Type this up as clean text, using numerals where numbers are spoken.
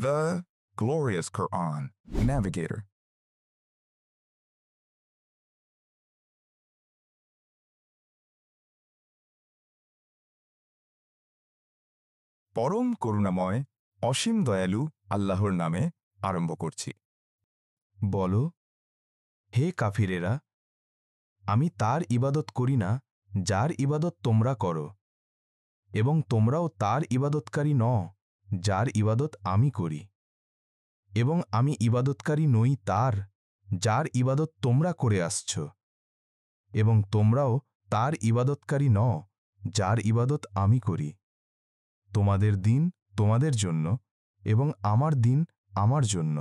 The glorious Quran. Navigator. পরম করুণাময় অসীম দয়ালু আল্লাহর নামে আরম্ভ করছি। বলো, হে কাফিরেরা, আমি তার ইবাদত করি না যার ইবাদত তোমরা করো, এবং তোমরাও তার ইবাদতকারী নও যার ইবাদত আমি করি, এবং আমি ইবাদতকারী নই তার যার ইবাদত তোমরা করে আসছ, এবং তোমরাও তার ইবাদতকারী নও যার ইবাদত আমি করি। তোমাদের দিন তোমাদের জন্য এবং আমার দিন আমার জন্য।